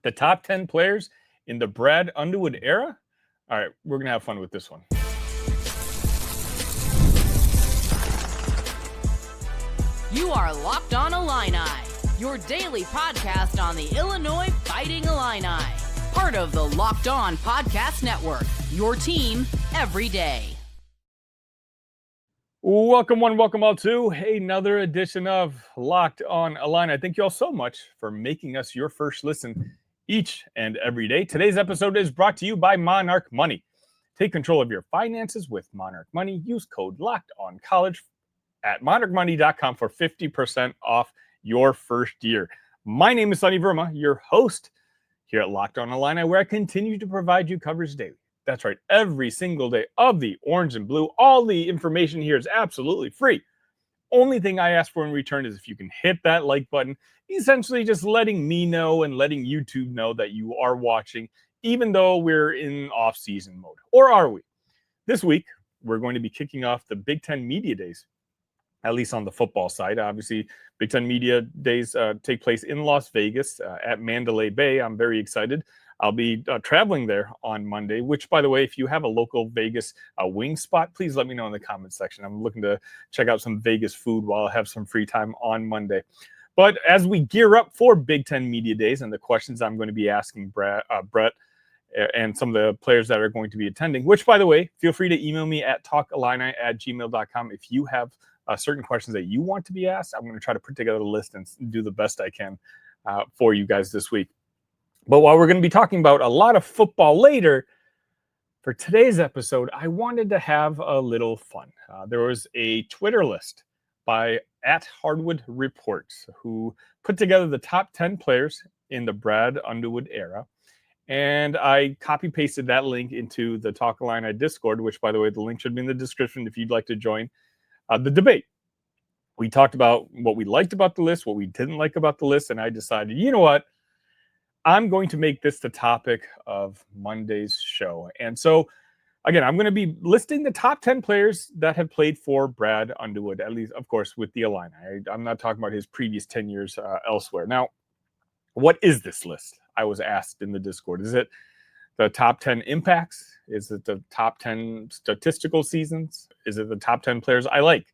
The top 10 players in the Brad Underwood era? All right, we're going to have fun with this one. You are Locked On Illini, your daily podcast on the Illinois Fighting Illini. Part of the Locked On Podcast Network, your team every day. Welcome one, welcome all to another edition of Locked On Illini. Thank you all so much for making us your first listen each and every day. Today's episode is brought to you by Monarch Money. Take control of your finances with Monarch Money. Use code LOCKEDONCollege at monarchmoney.com for 50% off your first year. My name is Sonny Verma, your host here at Locked On Illini, where I continue to provide you coverage daily. That's right, every single day of the orange and blue. All the information here is absolutely free. Only thing I ask for in return is if you can hit that like button, essentially just letting me know and letting YouTube know that you are watching, even though we're in off-season mode. Or are we? This week, we're going to be kicking off the Big Ten Media Days, at least on the football side. Obviously, Big Ten Media Days take place in Las Vegas at Mandalay Bay. I'm very excited. I'll be traveling there on Monday, which, by the way, if you have a local Vegas wing spot, please let me know in the comments section. I'm looking to check out some Vegas food while I have some free time on Monday. But as we gear up for Big Ten Media Days and the questions I'm going to be asking Brett and some of the players that are going to be attending, which, by the way, feel free to email me at talkillini@gmail.com if you have certain questions that you want to be asked. I'm going to try to put together a list and do the best I can for you guys this week. But while we're going to be talking about a lot of football later, for today's episode, I wanted to have a little fun. There was a Twitter list by @HardwoodReports who put together the top 10 players in the Brad Underwood era. And I copy-pasted that link into the Talk Illini Discord, which, by the way, the link should be in the description if you'd like to join the debate. We talked about what we liked about the list, what we didn't like about the list, and I decided, you know what? I'm going to make this the topic of Monday's show. And so, again, I'm going to be listing the top 10 players that have played for Brad Underwood, at least, of course, with the Illini. I'm not talking about his previous 10 years elsewhere. Now, what is this list? I was asked in the Discord. Is it the top 10 impacts? Is it the top 10 statistical seasons? Is it the top 10 players I like?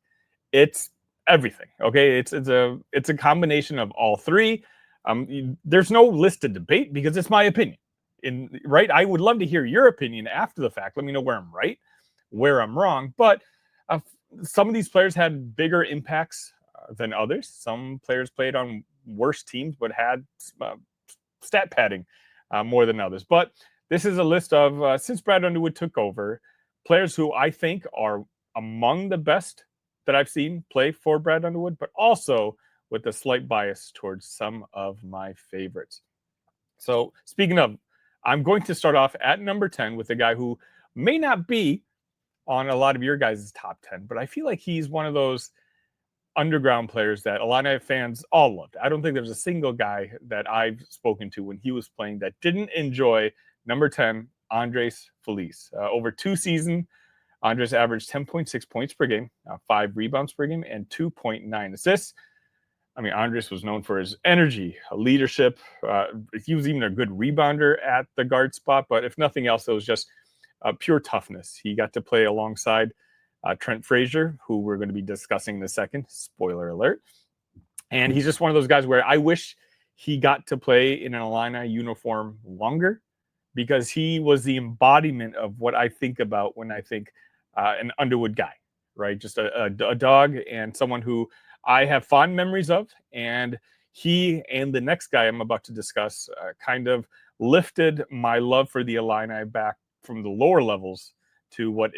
It's everything. Okay, it's a combination of all three. There's no list to debate because it's my opinion. Right? I would love to hear your opinion after the fact. Let me know where I'm right, where I'm wrong. But some of these players had bigger impacts than others. Some players played on worse teams but had stat padding more than others. But this is a list of, since Brad Underwood took over, players who I think are among the best that I've seen play for Brad Underwood, but also with a slight bias towards some of my favorites. So speaking of, I'm going to start off at number 10 with a guy who may not be on a lot of your guys' top 10, but I feel like he's one of those underground players that Illini fans all loved. I don't think there's a single guy that I've spoken to when he was playing that didn't enjoy number 10, Andres Feliz. Over 2 seasons, Andres averaged 10.6 points per game, 5 rebounds per game, and 2.9 assists. I mean, Andres was known for his energy, leadership. He was even a good rebounder at the guard spot, but if nothing else, it was just pure toughness. He got to play alongside Trent Frazier, who we're going to be discussing in a second. Spoiler alert. And he's just one of those guys where I wish he got to play in an Illini uniform longer, because he was the embodiment of what I think about when I think an Underwood guy, right? Just a dog and someone who I have fond memories of. And he and the next guy I'm about to discuss kind of lifted my love for the Illini back from the lower levels to what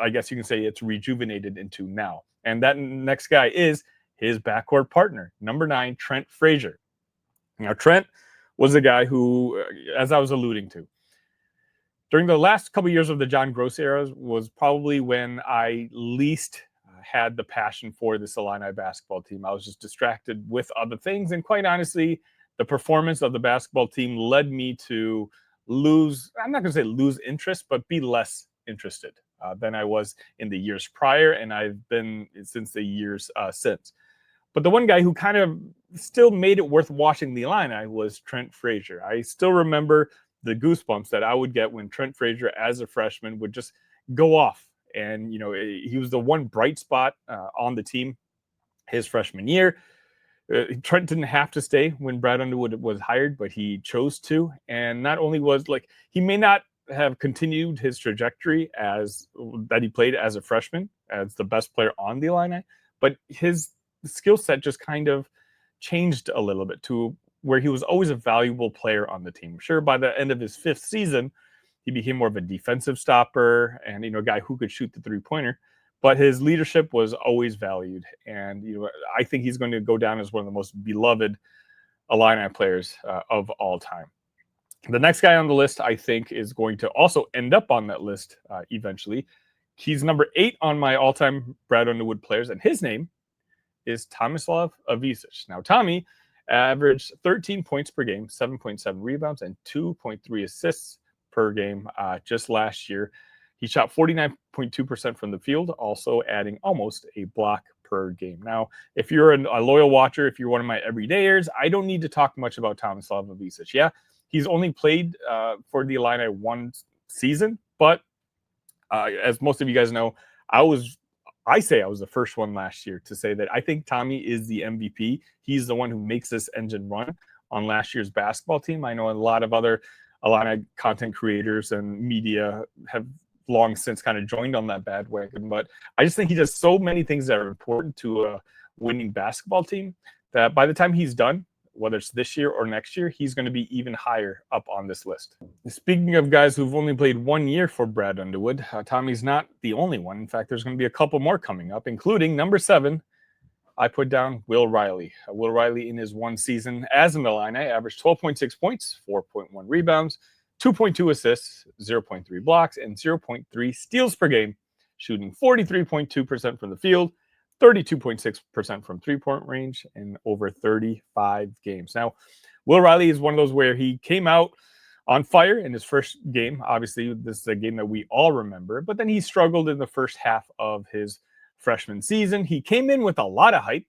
I guess you can say it's rejuvenated into now. And that next guy is his backcourt partner, number 9, Trent Frazier. Now, Trent was a guy who, as I was alluding to, during the last couple of years of the John Gross era was probably when I least had the passion for this Illini basketball team. I was just distracted with other things. And quite honestly, the performance of the basketball team led me to lose, I'm not going to say lose interest, but be less interested than I was in the years prior. And I've been since the years since. But the one guy who kind of still made it worth watching the Illini was Trent Frazier. I still remember the goosebumps that I would get when Trent Frazier, as a freshman, would just go off. And, he was the one bright spot on the team his freshman year. Trent didn't have to stay when Brad Underwood was hired, but he chose to. And not only was he may not have continued his trajectory that he played as a freshman, as the best player on the Illini, but his skill set just kind of changed a little bit to where he was always a valuable player on the team. Sure, by the end of his 5th season, he became more of a defensive stopper and, a guy who could shoot the 3-pointer. But his leadership was always valued. And, I think he's going to go down as one of the most beloved Illini players of all time. The next guy on the list, I think, is going to also end up on that list eventually. He's number 8 on my all-time Brad Underwood players, and his name is Tomislav Ivičić. Now, Tommy averaged 13 points per game, 7.7 rebounds, and 2.3 assists per game just last year. He shot 49.2% from the field, also adding almost a block per game. Now, if you're a loyal watcher, if you're one of my everydayers, I don't need to talk much about Tomislav Ivičić. Yeah, he's only played for the Illini one season, but as most of you guys know, I was the first one last year to say that I think Tommy is the MVP. He's the one who makes this engine run on last year's basketball team. I know a lot of other Illini content creators and media have long since kind of joined on that bandwagon, but I just think he does so many things that are important to a winning basketball team that by the time he's done, whether it's this year or next year, he's going to be even higher up on this list. Speaking of guys who've only played 1 year for Brad Underwood, Tommy's not the only one. In fact, there's going to be a couple more coming up, including number 7. I put down Will Riley. Will Riley in his one season as an Illini averaged 12.6 points, 4.1 rebounds, 2.2 assists, 0.3 blocks, and 0.3 steals per game, shooting 43.2% from the field, 32.6% from three-point range in over 35 games. Now, Will Riley is one of those where he came out on fire in his first game. Obviously, this is a game that we all remember, but then he struggled in the first half of his freshman season. He came in with a lot of hype,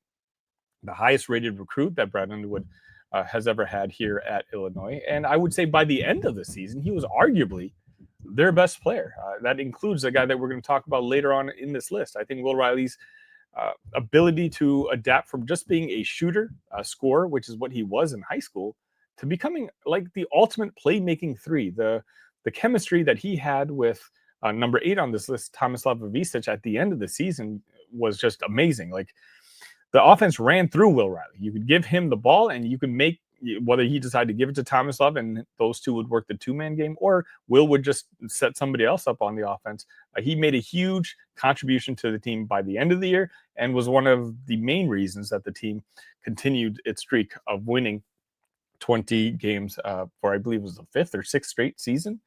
the highest rated recruit that Brad Underwood has ever had here at Illinois. And I would say by the end of the season, he was arguably their best player. That includes a guy that we're going to talk about later on in this list. I think Will Riley's ability to adapt from just being a shooter, a scorer, which is what he was in high school, to becoming like the ultimate playmaking 3. The chemistry that he had with number 8 on this list, Tomislav Ivičić, at the end of the season was just amazing. Like, the offense ran through Will Riley. You could give him the ball and you could make, whether he decided to give it to Tomislav and those two would work the 2-man game, or Will would just set somebody else up on the offense. He made a huge contribution to the team by the end of the year and was one of the main reasons that the team continued its streak of winning 20 games for, I believe it was the 5th or 6th straight season.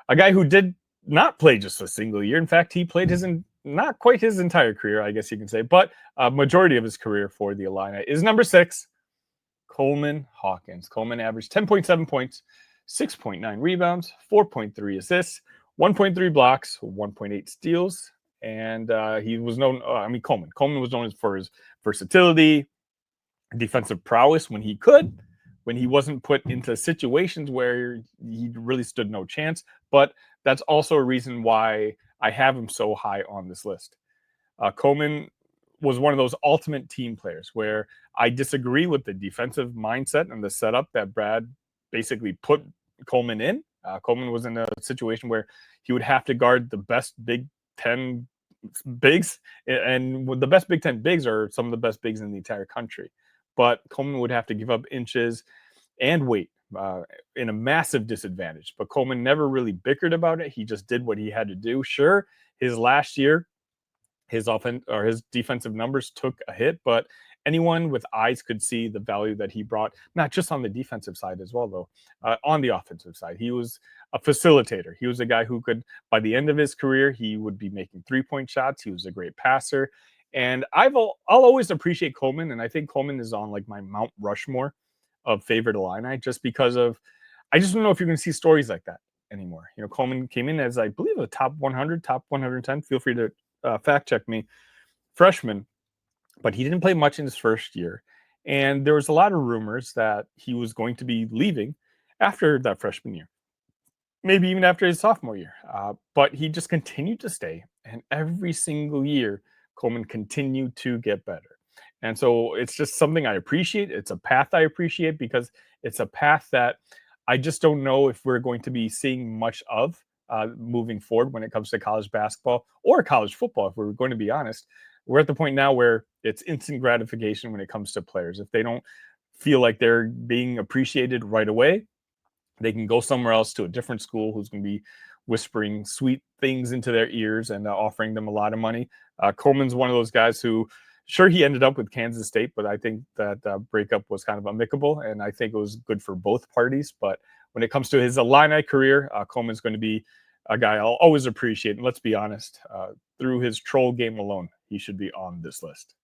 A guy who did not play just a single year. In fact, he played not quite his entire career, I guess you can say, but a majority of his career for the Illini is number 6, Coleman Hawkins. Coleman averaged 10.7 points, 6.9 rebounds, 4.3 assists, 1.3 blocks, 1.8 steals, and he was known, Coleman was known for his versatility, defensive prowess when he could, when he wasn't put into situations where he really stood no chance, but that's also a reason why I have him so high on this list. Coleman was one of those ultimate team players where I disagree with the defensive mindset and the setup that Brad basically put Coleman in. Coleman was in a situation where he would have to guard the best Big Ten bigs, and the best Big Ten bigs are some of the best bigs in the entire country. But Coleman would have to give up inches and weight in a massive disadvantage. But Coleman never really bickered about it. He just did what he had to do. Sure, his last year, his defensive numbers took a hit, but anyone with eyes could see the value that he brought, not just on the defensive side as well, though, on the offensive side. He was a facilitator. He was a guy who could, by the end of his career, he would be making 3-point shots. He was a great passer. And I'll always appreciate Coleman, and I think Coleman is on like my Mount Rushmore of favorite Illini, just because of, I just don't know if you're going to see stories like that anymore. You know, Coleman came in as, I believe, a top 100, top 110. Feel free to fact check me, freshman, but he didn't play much in his first year. And there was a lot of rumors that he was going to be leaving after that freshman year, maybe even after his sophomore year. But he just continued to stay. And every single year, Coleman continued to get better. And so it's just something I appreciate. It's a path I appreciate because it's a path that I just don't know if we're going to be seeing much of moving forward when it comes to college basketball or college football. If we're going to be honest, we're at the point now where it's instant gratification when it comes to players. If they don't feel like they're being appreciated right away, they can go somewhere else to a different school who's going to be whispering sweet things into their ears and offering them a lot of money. Coleman's one of those guys who, sure, he ended up with Kansas State, but I think that breakup was kind of amicable, and I think it was good for both parties. But when it comes to his Illini career, Coleman's going to be a guy I'll always appreciate. And let's be honest, through his troll game alone, he should be on this list.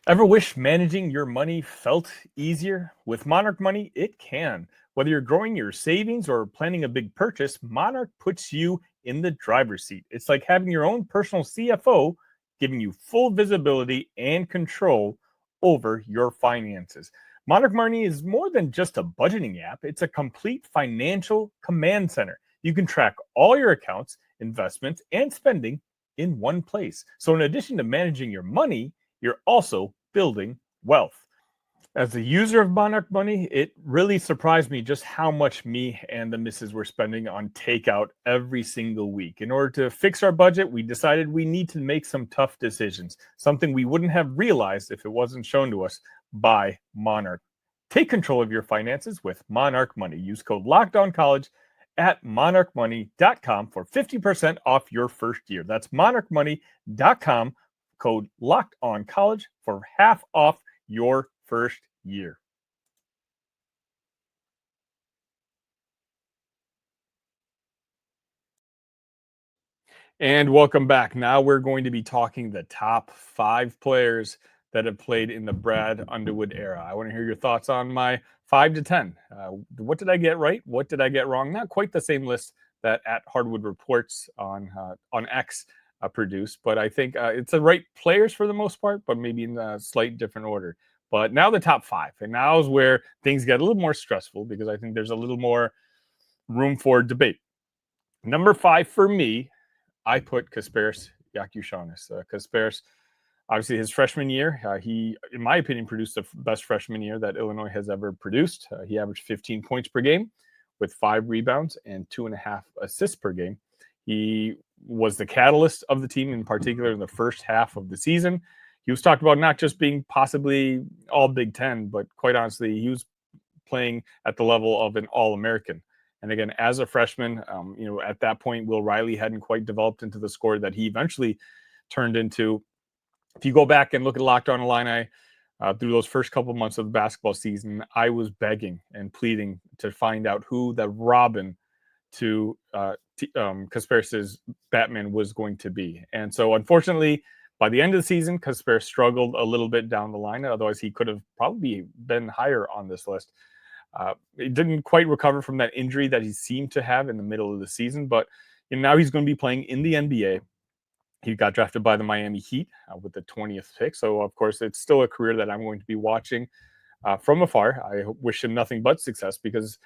Ever wish managing your money felt easier? With Monarch Money, it can. Whether you're growing your savings or planning a big purchase, Monarch puts you in the driver's seat. It's like having your own personal CFO, giving you full visibility and control over your finances. Monarch Money is more than just a budgeting app, it's a complete financial command center. You can track all your accounts, investments, and spending in one place. So, in addition to managing your money, you're also building wealth. As a user of Monarch Money, it really surprised me just how much me and the missus were spending on takeout every single week. In order to fix our budget, we decided we need to make some tough decisions, something we wouldn't have realized if it wasn't shown to us by Monarch. Take control of your finances with Monarch Money. Use code LOCKEDONCollege at monarchmoney.com for 50% off your first year. That's monarchmoney.com. Code Locked On College for half off your first year. And welcome back. Now we're going to be talking the top 5 players that have played in the Brad Underwood era. I want to hear your thoughts on my 5 to 10. What did I get right? What did I get wrong? Not quite the same list that at Hardwood Reports on X produced, but I think it's the right players for the most part, but maybe in a slight different order. But now the top 5, and now is where things get a little more stressful because I think there's a little more room for debate. Number 5 for me, I put Kasparas Jakushonis. Kasparas, obviously his freshman year, he, in my opinion, produced the best freshman year that Illinois has ever produced. He averaged 15 points per game with 5 rebounds and 2.5 assists per game. He was the catalyst of the team, in particular in the first half of the season. He was talked about not just being possibly all Big Ten, but quite honestly, he was playing at the level of an All-American. And again, as a freshman, at that point, Will Riley hadn't quite developed into the scorer that he eventually turned into. If you go back and look at Locked On Illini through those first couple months of the basketball season, I was begging and pleading to find out who the Robin to Kasparas' Batman was going to be. And so, unfortunately, by the end of the season, Kasparas struggled a little bit down the line. Otherwise, he could have probably been higher on this list. He didn't quite recover from that injury that he seemed to have in the middle of the season, but now he's going to be playing in the NBA. He got drafted by the Miami Heat with the 20th pick. So, of course, it's still a career that I'm going to be watching from afar. I wish him nothing but success because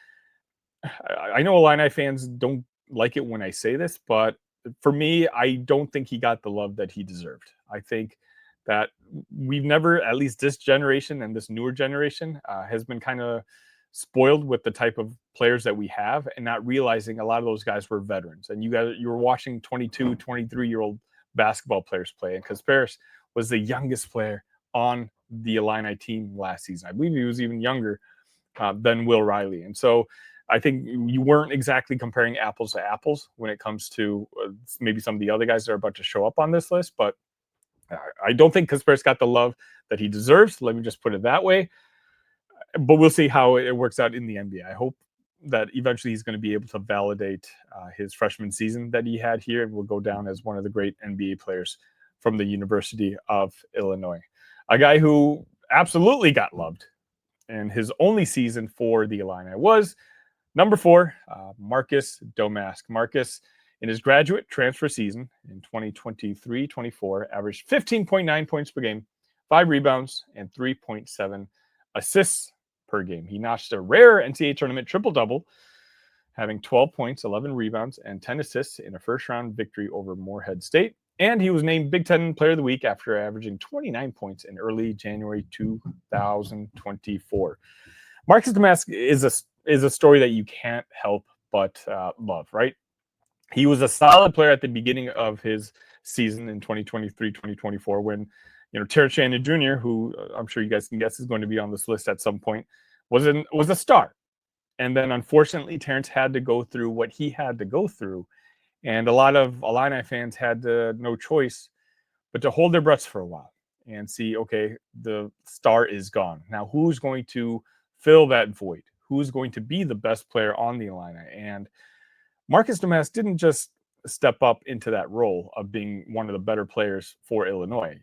I know Illini fans don't like it when I say this, but for me, I don't think he got the love that he deserved. I think that we've never, at least this generation and this newer generation, has been kind of spoiled with the type of players that we have and not realizing a lot of those guys were veterans. And you were watching 22, 23-year-old basketball players play. And Kasparas was the youngest player on the Illini team last season. I believe he was even younger than Will Riley. And so I think you weren't exactly comparing apples to apples when it comes to maybe some of the other guys that are about to show up on this list. But I don't think Kasparas got the love that he deserves. Let me just put it that way. But we'll see how it works out in the NBA. I hope that eventually he's going to be able to validate his freshman season that he had here and will go down as one of the great NBA players from the University of Illinois. A guy who absolutely got loved, and his only season for the Illini was number 4, Marcus Domask. Marcus, In his graduate transfer season in 2023-24, averaged 15.9 points per game, 5 rebounds, and 3.7 assists per game. He notched a rare NCAA tournament triple-double, having 12 points, 11 rebounds, and 10 assists in a first-round victory over Morehead State. And he was named Big Ten Player of the Week after averaging 29 points in early January 2024. Marcus Domask is a story that you can't help but love, right? He was a solid player at the beginning of his season in 2023-2024 when, Terrence Shannon Jr., who I'm sure you guys can guess is going to be on this list at some point, was a star. And then, unfortunately, Terrence had to go through what he had to go through. And a lot of Illini fans had no choice but to hold their breaths for a while and see, okay, the star is gone. Now, who's going to fill that void? Who's going to be the best player on the Illini? And Marcus Domask didn't just step up into that role of being one of the better players for Illinois.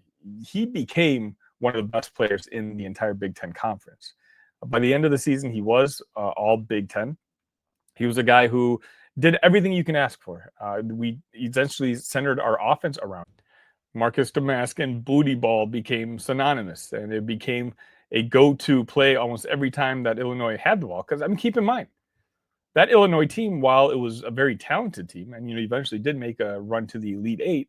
He became one of the best players in the entire Big Ten Conference. By the end of the season, he was all Big Ten. He was a guy who did everything you can ask for. We essentially centered our offense around Marcus Domask, and booty ball became synonymous, and it became a go-to play almost every time that Illinois had the ball. Because keep in mind, that Illinois team, while it was a very talented team, and eventually did make a run to the Elite Eight,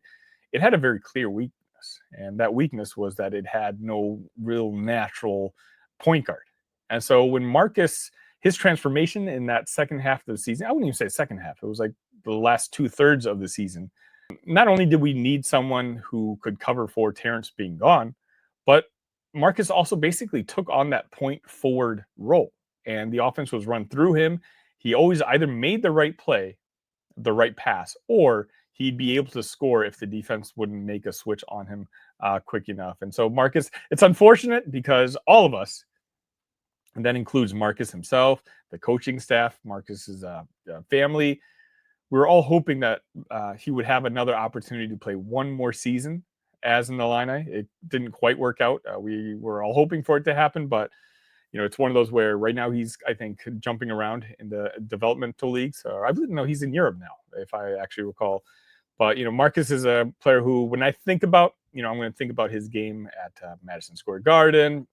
it had a very clear weakness, and that weakness was that it had no real natural point guard. And so when Marcus, his transformation in that second half of the season, I wouldn't even say second half, it was like the last 2/3 of the season. Not only did we need someone who could cover for Terrence being gone, but Marcus also basically took on that point forward role, and the offense was run through him. He always either made the right play, the right pass, or he'd be able to score if the defense wouldn't make a switch on him quick enough. And so Marcus, it's unfortunate because all of us, and that includes Marcus himself, the coaching staff, Marcus's family, we were all hoping that he would have another opportunity to play one more season as an Illini. It didn't quite work out. We were all hoping for it to happen, but it's one of those where right now he's, I think, jumping around in the developmental leagues. I believe he's in Europe now, if I actually recall. But Marcus is a player who, when I think about, I'm going to think about his game at Madison Square Garden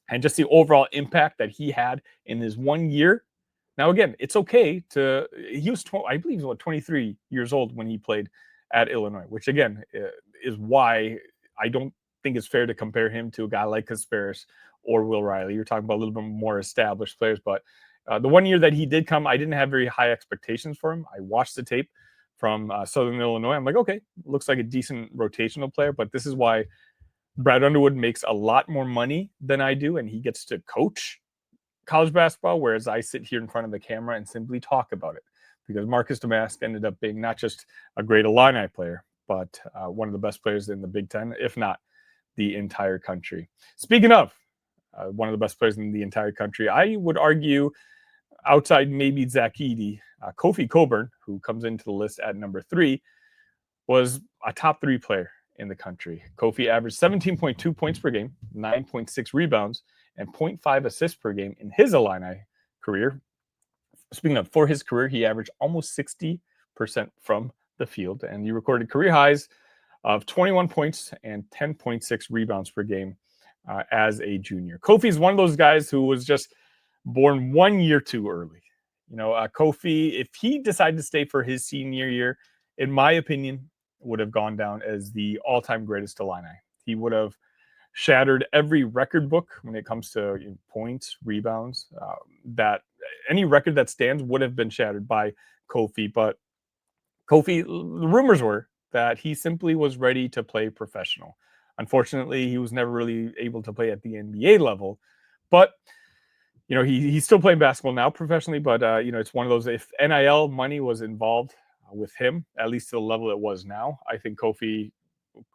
and just the overall impact that he had in his 1 year. Now, again, it's okay to. He was, I believe, 23 years old when he played at Illinois, which again is why I don't think it's fair to compare him to a guy like Kasparis or Will Riley. You're talking about a little bit more established players, but the 1 year that he did come, I didn't have very high expectations for him. I watched the tape from Southern Illinois. I'm like, okay, looks like a decent rotational player, but this is why Brad Underwood makes a lot more money than I do, and he gets to coach college basketball, whereas I sit here in front of the camera and simply talk about it, because Marcus Domask ended up being not just a great Illini player, but one of the best players in the Big Ten, if not the entire country. Speaking of one of the best players in the entire country, I would argue, outside maybe Zach Edey, Kofi Coburn, who comes into the list at number 3, was a top 3 player in the country. Kofi averaged 17.2 points per game, 9.6 rebounds, and 0.5 assists per game in his Illini career. Speaking of, for his career, he averaged almost 60% from the field, and he recorded career highs of 21 points and 10.6 rebounds per game as a junior. Kofi is one of those guys who was just born 1 year too early. Kofi, if he decided to stay for his senior year, in my opinion, would have gone down as the all-time greatest Illini. He would have shattered every record book when it comes to points, rebounds. That any record that stands would have been shattered by Kofi. But Kofi, the rumors were that he simply was ready to play professional. Unfortunately, he was never really able to play at the NBA level. But he's still playing basketball now professionally. But it's one of those, if NIL money was involved with him, at least to the level it was now, I think Kofi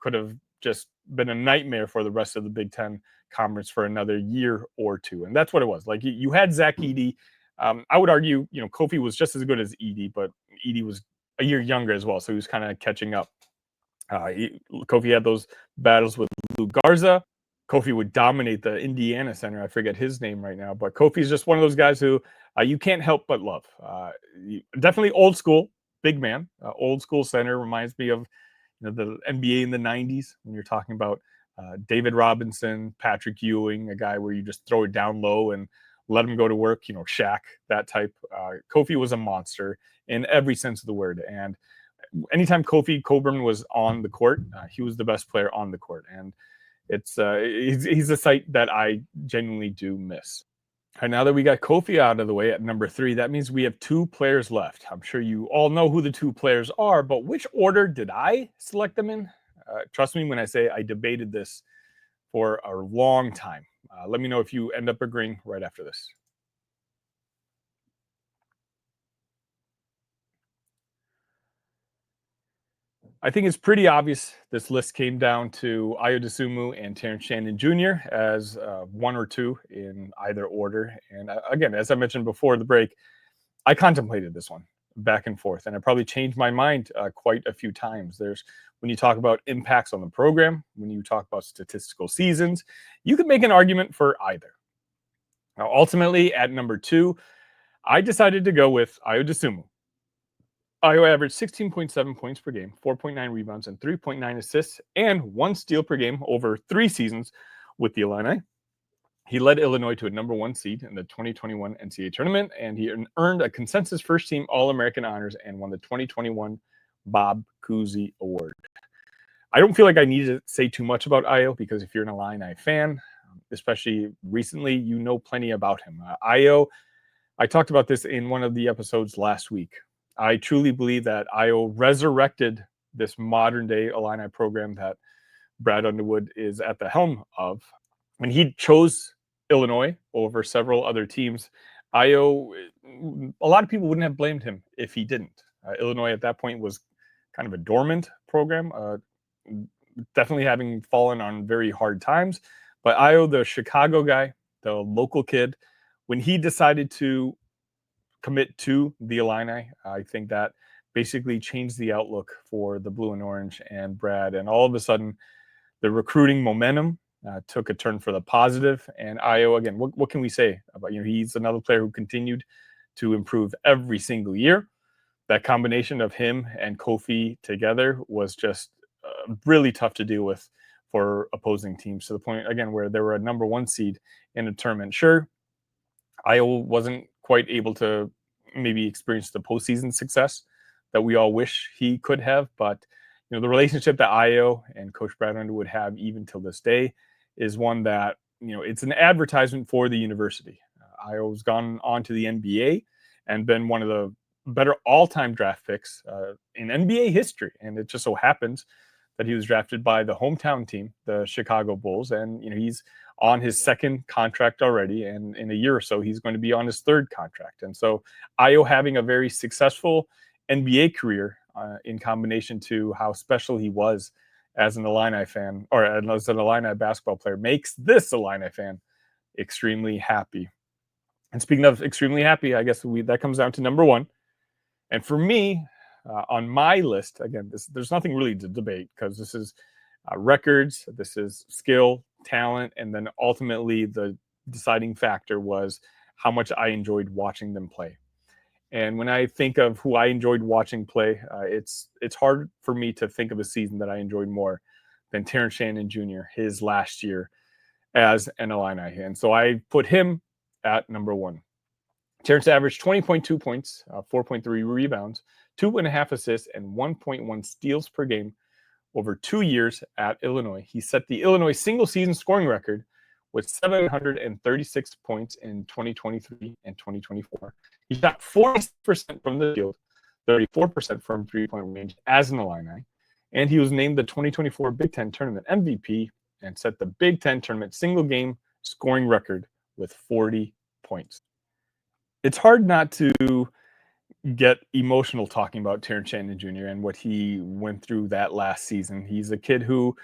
could have just been a nightmare for the rest of the Big Ten Conference for another year or two. And that's what it was. Like, you had Zach Edey. I would argue, Kofi was just as good as Edey, but Edey was a year younger as well, so he was kind of catching up. Kofi had those battles with Lou Garza. Kofi would dominate the Indiana center. I forget his name right now, but Kofi's just one of those guys who you can't help but love. Definitely old school, big man, old school center. Reminds me of the NBA in the 90s when you're talking about David Robinson, Patrick Ewing, a guy where you just throw it down low and let him go to work, Shaq, that type. Kofi was a monster in every sense of the word. And anytime Kofi Coburn was on the court, he was the best player on the court. And he's a sight that I genuinely do miss. All right, now that we got Kofi out of the way at number 3, that means we have 2 players left. I'm sure you all know who the 2 players are, but which order did I select them in? Trust me when I say I debated this for a long time. Let me know if you end up agreeing right after this. I think it's pretty obvious this list came down to Dosunmu and Terrence Shannon Jr. as 1 or 2 in either order. And again, as I mentioned before the break, I contemplated this one back and forth, and I probably changed my mind quite a few times. When you talk about impacts on the program, when you talk about statistical seasons, you could make an argument for either. Now, ultimately, at number 2, I decided to go with Dosunmu. Ayo averaged 16.7 points per game, 4.9 rebounds, and 3.9 assists, and 1 steal per game over 3 seasons with the Illini. He led Illinois to a number 1 seed in the 2021 NCAA tournament, and he earned a consensus first-team All-American honors and won the 2021 Bob Cousy Award. I don't feel like I need to say too much about Ayo because if you're an Illini fan, especially recently, you know plenty about him. Ayo, I talked about this in one of the episodes last week. I truly believe that Ayo resurrected this modern-day Illini program that Brad Underwood is at the helm of. When he chose Illinois over several other teams, Ayo, a lot of people wouldn't have blamed him if he didn't. Illinois at that point was kind of a dormant program, definitely having fallen on very hard times. But Ayo, the Chicago guy, the local kid, when he decided to commit to the Illini, I think that basically changed the outlook for the blue and orange and Brad. And all of a sudden, the recruiting momentum took a turn for the positive. And Ayo, again, what can we say about, he's another player who continued to improve every single year. That combination of him and Kofi together was just really tough to deal with for opposing teams, to the point, again, where they were a number 1 seed in a tournament. Sure, Ayo wasn't quite able to maybe experience the postseason success that we all wish he could have, but the relationship that Ayo and Coach Brad Underwood have even till this day is one that, it's an advertisement for the university. Ayo's gone on to the NBA and been one of the better all-time draft picks in NBA history, and it just so happens that he was drafted by the hometown team, the Chicago Bulls, and he's on his 2nd contract already, and in a year or so, he's going to be on his 3rd contract. And so Ayo having a very successful NBA career in combination to how special he was as an Illini fan, or as an Illini basketball player, makes this Illini fan extremely happy. And speaking of extremely happy, I guess that comes down to number 1. And for me, on my list, again, there's nothing really to debate because this is records, this is skill, talent, and then ultimately the deciding factor was how much I enjoyed watching them play. And when I think of who I enjoyed watching play, it's hard for me to think of a season that I enjoyed more than Terrence Shannon Jr., his last year as an Illini. And so I put him at number 1. Terrence averaged 20.2 points, 4.3 rebounds, 2.5 assists, and 1.1 steals per game over 2 years at Illinois. He set the Illinois single-season scoring record with 736 points in 2023 and 2024. He shot 40% from the field, 34% from three-point range as an Illini, and he was named the 2024 Big Ten Tournament MVP and set the Big Ten Tournament single-game scoring record with 40 points. It's hard not to get emotional talking about Terrence Shannon Jr. and what he went through that last season. He's a kid who,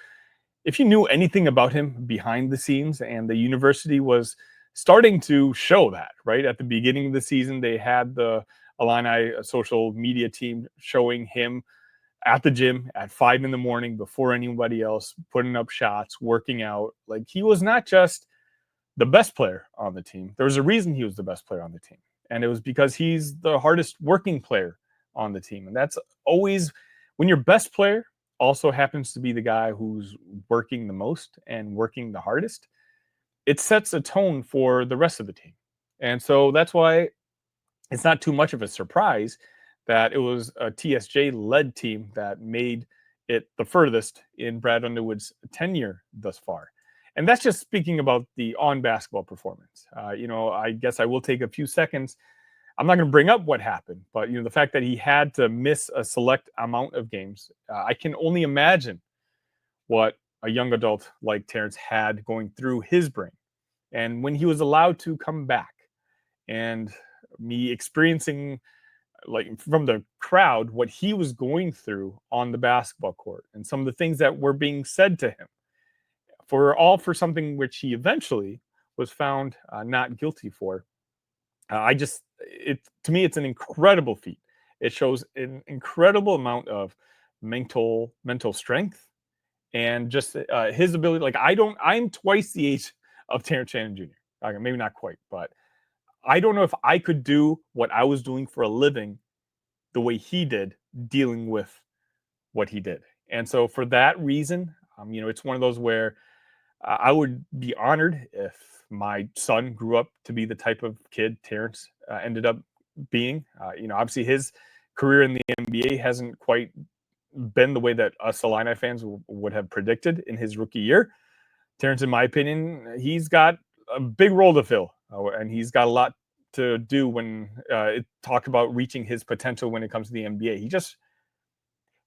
if you knew anything about him behind the scenes, and the university was starting to show that, right? At the beginning of the season, they had the Illini social media team showing him at the gym at 5 a.m. before anybody else, putting up shots, working out. Like, he was not just the best player on the team. There was a reason he was the best player on the team. And it was because he's the hardest working player on the team. And that's always when your best player also happens to be the guy who's working the most and working the hardest, it sets a tone for the rest of the team. And so that's why it's not too much of a surprise that it was a TSJ-led team that made it the furthest in Brad Underwood's tenure thus far. And that's just speaking about the on-basketball performance. I guess I will take a few seconds. I'm not going to bring up what happened, but the fact that he had to miss a select amount of games, I can only imagine what a young adult like Terrence had going through his brain. And when he was allowed to come back, and me experiencing, like from the crowd, what he was going through on the basketball court and some of the things that were being said to him, for something which he eventually was found not guilty for. To me, it's an incredible feat. It shows an incredible amount of mental strength and just his ability. Like I'm twice the age of Terrence Shannon Jr. Maybe not quite, but I don't know if I could do what I was doing for a living the way he did, dealing with what he did. And so for that reason, it's one of those where I would be honored if my son grew up to be the type of kid Terrence ended up being. Obviously his career in the NBA hasn't quite been the way that us Illini fans would have predicted in his rookie year. Terrence, in my opinion, he's got a big role to fill, and he's got a lot to do when it talked about reaching his potential when it comes to the NBA. He just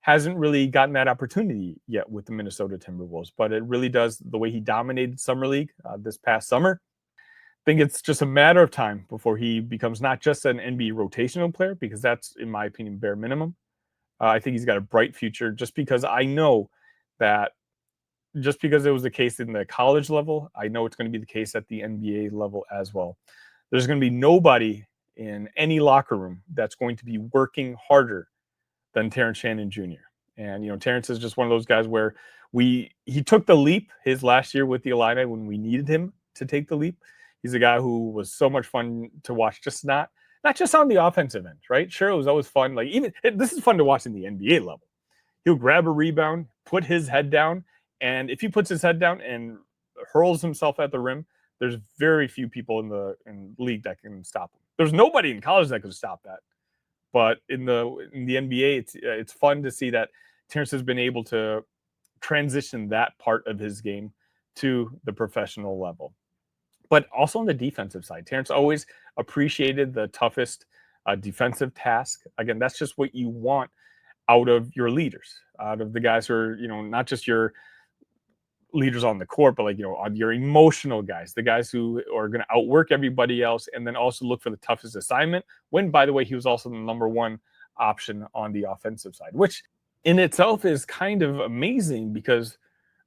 hasn't really gotten that opportunity yet with the Minnesota Timberwolves, but it really does, the way he dominated Summer League this past summer. I think it's just a matter of time before he becomes not just an NBA rotational player, because that's, in my opinion, bare minimum. I think he's got a bright future, just because I know that just because it was the case in the college level, I know it's going to be the case at the NBA level as well. There's going to be nobody in any locker room that's going to be working harder than Terrence Shannon Jr. And, Terrence is just one of those guys where he took the leap his last year with the Illini when we needed him to take the leap. He's a guy who was so much fun to watch, just not just on the offensive end, right? Sure, it was always fun. Like this is fun to watch in the NBA level. He'll grab a rebound, put his head down, and if he puts his head down and hurls himself at the rim, there's very few people in the league that can stop him. There's nobody in college that can stop that. But in the NBA, it's fun to see that Terrence has been able to transition that part of his game to the professional level. But also on the defensive side, Terrence always appreciated the toughest defensive task. Again, that's just what you want out of your leaders, out of the guys who are, not just your leaders on the court, but on your emotional guys, the guys who are going to outwork everybody else, and then also look for the toughest assignment, when, by the way, he was also the number one option on the offensive side, which in itself is kind of amazing because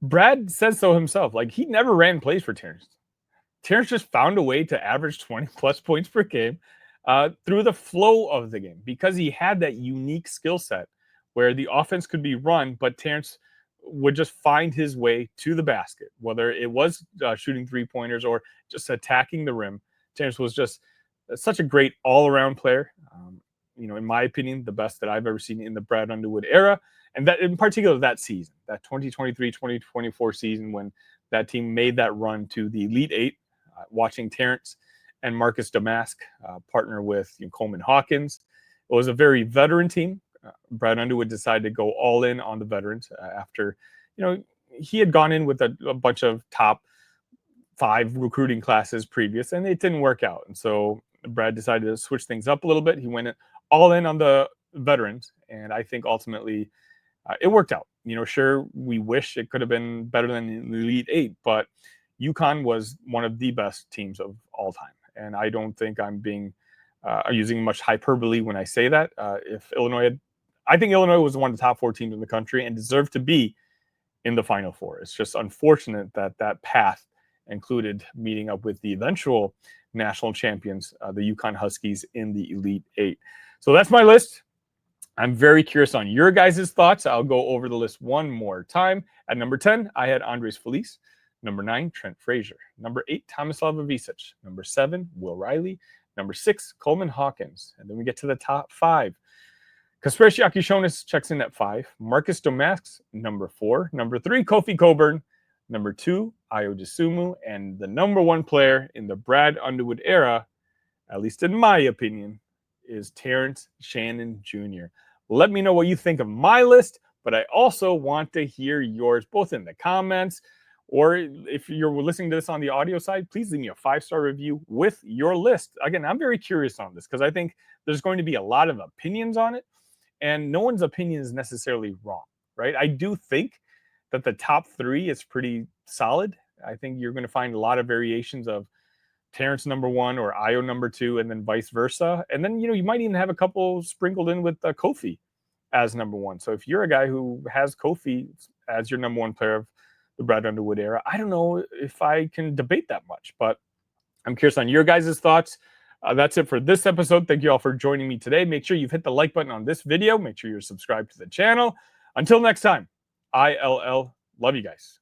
Brad says so himself. Like, he never ran plays for Terrence. Terrence just found a way to average 20 plus points per game through the flow of the game, because he had that unique skill set where the offense could be run, but Terrence would just find his way to the basket, whether it was shooting three-pointers or just attacking the rim. Terrence was just such a great all-around player. In my opinion, the best that I've ever seen in the Brad Underwood era, and that in particular that season, that 2023-2024 season when that team made that run to the Elite Eight, watching Terrence and Marcus Domask partner with Coleman Hawkins. It was a very veteran team. Brad Underwood decided to go all in on the veterans after, he had gone in with a bunch of top 5 recruiting classes previous, and it didn't work out. And so Brad decided to switch things up a little bit. He went all in on the veterans, and I think ultimately it worked out. Sure, we wish it could have been better than the Elite Eight, but UConn was one of the best teams of all time. And I don't think I'm using much hyperbole when I say that. I think Illinois was one of the top 4 teams in the country and deserved to be in the Final Four. It's just unfortunate that path included meeting up with the eventual national champions, the UConn Huskies, in the Elite Eight. So that's my list. I'm very curious on your guys' thoughts. I'll go over the list one more time. At number 10, I had Andres Feliz. Number 9, Trent Frazier. Number 8, Tomislav Ivicic. Number 7, Will Riley. Number 6, Coleman Hawkins. And then we get to the top 5. Kaspershi Akishonis checks in at 5. Marcus Domask, number 4. Number 3, Kofi Coburn. Number 2, Dosunmu. And the number 1 player in the Brad Underwood era, at least in my opinion, is Terrence Shannon Jr. Let me know what you think of my list, but I also want to hear yours, both in the comments, or if you're listening to this on the audio side, please leave me a 5-star review with your list. Again, I'm very curious on this because I think there's going to be a lot of opinions on it, and no one's opinion is necessarily wrong, right? I do think that the top 3 is pretty solid. I think you're going to find a lot of variations of Terrence number 1 or Io number 2, and then vice versa. And then, you might even have a couple sprinkled in with Kofi as number 1. So if you're a guy who has Kofi as your number 1 player of the Brad Underwood era, I don't know if I can debate that much, but I'm curious on your guys' thoughts. That's it for this episode. Thank you all for joining me today. Make sure you've hit the like button on this video. Make sure you're subscribed to the channel. Until next time, ILL. Love you guys.